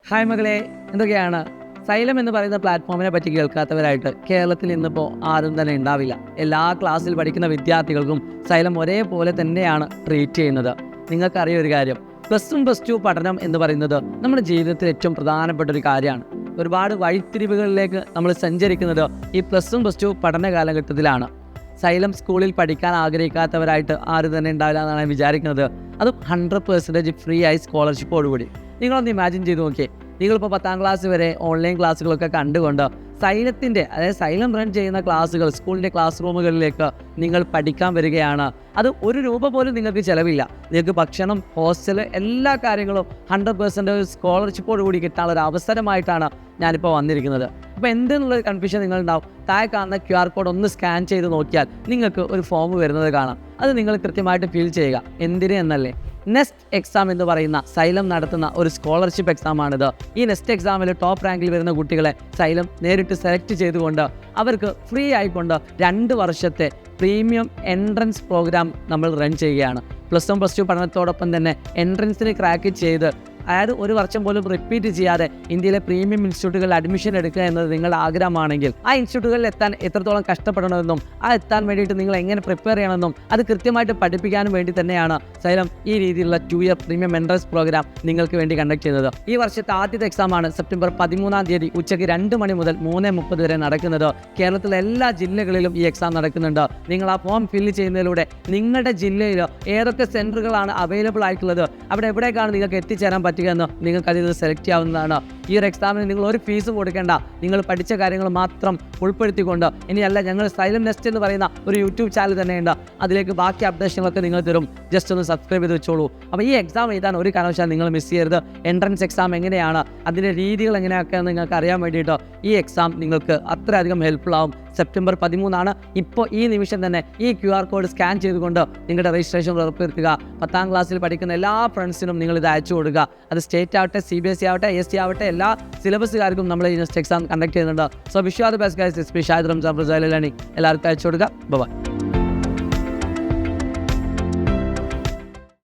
Hi മകളെ, എന്തൊക്കെയാണ്? Xylem എന്ന് പറയുന്ന പ്ലാറ്റ്ഫോമിനെ പറ്റി കേൾക്കാത്തവരായിട്ട് കേരളത്തിൽ ഇന്നിപ്പോൾ ആരും തന്നെ ഉണ്ടാവില്ല. എല്ലാ ക്ലാസ്സിൽ പഠിക്കുന്ന വിദ്യാർത്ഥികൾക്കും സൈലം ഒരേപോലെ തന്നെയാണ് ട്രീറ്റ് ചെയ്യുന്നത്. നിങ്ങൾക്കറിയ ഒരു കാര്യം, +1 +2 പഠനം എന്ന് പറയുന്നത് നമ്മുടെ ജീവിതത്തിൽ ഏറ്റവും പ്രധാനപ്പെട്ട ഒരു കാര്യമാണ്. ഒരുപാട് വഴിത്തിരിവുകളിലേക്ക് നമ്മൾ സഞ്ചരിക്കുന്നത് ഈ +1 +2 പഠന കാലഘട്ടത്തിലാണ്. സൈലം സ്കൂളിൽ പഠിക്കാൻ ആഗ്രഹിക്കാത്തവരായിട്ട് ആരും തന്നെ ഉണ്ടാവില്ല എന്നാണ് ഞാൻ വിചാരിക്കുന്നത്. അതും 100% ഫ്രീ ആയി സ്കോളർഷിപ്പോടുകൂടി. നിങ്ങളൊന്ന് ഇമാജിൻ ചെയ്ത് നോക്കിയേ, നിങ്ങളിപ്പോൾ 10ാം ക്ലാസ് വരെ ഓൺലൈൻ ക്ലാസ്സുകളൊക്കെ കണ്ടുകൊണ്ട് സൈലത്തിൻ്റെ, അതായത് സൈലം റൺ ചെയ്യുന്ന ക്ലാസ്സുകൾ സ്കൂളിൻ്റെ ക്ലാസ് റൂമുകളിലേക്ക് നിങ്ങൾ പഠിക്കാൻ വരികയാണ്. അത് ₹1 പോലും നിങ്ങൾക്ക് ചിലവില്ല. നിങ്ങൾക്ക് ഭക്ഷണം, ഹോസ്റ്റൽ, എല്ലാ കാര്യങ്ങളും 100% സ്കോളർഷിപ്പോട് കൂടി കിട്ടാനുള്ള ഒരു അവസരമായിട്ടാണ് ഞാനിപ്പോൾ വന്നിരിക്കുന്നത്. അപ്പോൾ എന്തെന്നുള്ളൊരു കൺഫ്യൂഷൻ നിങ്ങളുണ്ടാവും. താഴെ കാണുന്ന QR കോഡ് ഒന്ന് സ്കാൻ ചെയ്ത് നോക്കിയാൽ നിങ്ങൾക്ക് ഒരു ഫോം വരുന്നത് കാണാം. അത് നിങ്ങൾ കൃത്യമായിട്ട് ഫിൽ ചെയ്യുക. എന്തിന് എന്നല്ലേ, നെസ്റ്റ് എക്സാം എന്ന് പറയുന്ന സൈലം നടത്തുന്ന ഒരു സ്കോളർഷിപ്പ് എക്സാമാണിത്. ഈ നെസ്റ്റ് എക്സാമിൽ ടോപ്പ് റാങ്കിൽ വരുന്ന കുട്ടികളെ സൈലം നേരിട്ട് സെലക്ട് ചെയ്തുകൊണ്ട് അവർക്ക് ഫ്രീ ആയിക്കൊണ്ട് 2 വർഷത്തെ പ്രീമിയം എൻട്രൻസ് പ്രോഗ്രാം നമ്മൾ റൺ ചെയ്യുകയാണ്. +1 +2 പഠനത്തോടൊപ്പം തന്നെ എൻട്രൻസിന് ക്രാക്ക് ചെയ്ത്, അതായത് 1 വർഷം പോലും റിപ്പീറ്റ് ചെയ്യാതെ ഇന്ത്യയിലെ പ്രീമിയം ഇൻസ്റ്റിറ്റ്യൂട്ടുകളിൽ അഡ്മിഷൻ എടുക്കുക എന്നത് നിങ്ങളുടെ ആഗ്രഹമാണെങ്കിൽ ആ ഇൻസ്റ്റിറ്റ്യൂട്ടുകളിൽ എത്താൻ എത്രത്തോളം കഷ്ടപ്പെടണമെന്നും എത്താൻ വേണ്ടിയിട്ട് നിങ്ങൾ എങ്ങനെ പ്രിപ്പയർ ചെയ്യണമെന്നും അത് കൃത്യമായിട്ട് പഠിപ്പിക്കാനും വേണ്ടി തന്നെയാണ് സൈലം ഈ രീതിയിലുള്ള 2 ഇയർ പ്രീമിയം എൻട്രൻസ് പ്രോഗ്രാം നിങ്ങൾക്ക് വേണ്ടി കണ്ടക്ട് ചെയ്യുന്നത്. ഈ വർഷത്തെ ആദ്യത്തെ എക്സാമാണ് സെപ്റ്റംബർ 13-ാം തീയതി ഉച്ചയ്ക്ക് 2 മണി മുതൽ 3:30 വരെ നടക്കുന്നത്. കേരളത്തിലെ എല്ലാ ജില്ലകളിലും ഈ എക്സാം നടക്കുന്നുണ്ട്. നിങ്ങൾ ആ ഫോം ഫില്ല് ചെയ്യുന്നതിലൂടെ നിങ്ങളുടെ ജില്ലയിൽ ഏതൊക്കെ സെൻറ്ററുകളാണ് അവൈലബിൾ ആയിട്ടുള്ളത്, അവിടെ എവിടേക്കാണ് നിങ്ങൾക്ക് എത്തിച്ചേരാൻ പറ്റുക എന്ന് നിങ്ങൾക്ക് അതിൽ നിന്ന് സെലക്ട് ചെയ്യാവുന്നതാണ്. ഈ ഒരു എക്സാമിന് നിങ്ങൾ ഒരു ഫീസും കൊടുക്കേണ്ട. നിങ്ങൾ പഠിച്ച കാര്യങ്ങൾ മാത്രം ഉൾപ്പെടുത്തിക്കൊണ്ട്, ഇനിയല്ല, ഞങ്ങൾ സൈലം നെസ്റ്റ് എന്ന് പറയുന്ന ഒരു യൂട്യൂബ് ചാനൽ തന്നെയുണ്ട്, അതിലേക്ക് ബാക്കി അപ്ഡേഷനുകളൊക്കെ നിങ്ങൾ തരും. ജസ്റ്റ് ഒന്ന് സബ്സ്ക്രൈബ് ചെയ്ത് വെച്ചോളൂ. അപ്പോൾ ഈ എക്സാം എഴുതാൻ ഒരു കാരണവശാലും നിങ്ങൾ മിസ് ചെയ്യരുത്. എൻട്രൻസ് എക്സാം എങ്ങനെയാണ്, അതിൻ്റെ രീതികൾ എങ്ങനെയൊക്കെ നിങ്ങൾക്ക് അറിയാൻ വേണ്ടിയിട്ട് ഈ എക്സാം നിങ്ങൾക്ക് അത്രയധികം ഹെൽപ്ഫുൾ ആവും. സെപ്റ്റംബർ 13 ഇപ്പോൾ ഈ നിമിഷം തന്നെ ഈ QR കോഡ് സ്കാൻ ചെയ്തുകൊണ്ട് നിങ്ങളുടെ രജിസ്ട്രേഷൻ ഉറപ്പുവരുത്തുക. 10ാം ക്ലാസ്സിൽ പഠിക്കുന്ന എല്ലാ ഫ്രണ്ട്സിനും നിങ്ങൾ ഇത് അയച്ചു കൊടുക്കുക. അത് സ്റ്റേറ്റ് ആവട്ടെ, CBSE ആവട്ടെ, ST ആവട്ടെ, എല്ലാ സിലബസുകാർക്കും നമ്മൾ ഈ നെക്സ്റ്റ് എക്സാം കണ്ടക്ട് ചെയ്യുന്നുണ്ട്. So wish you all the best guys. Shahid Ramzan, എല്ലാവർക്കും അയച്ചു കൊടുക്കുക. ബൈ.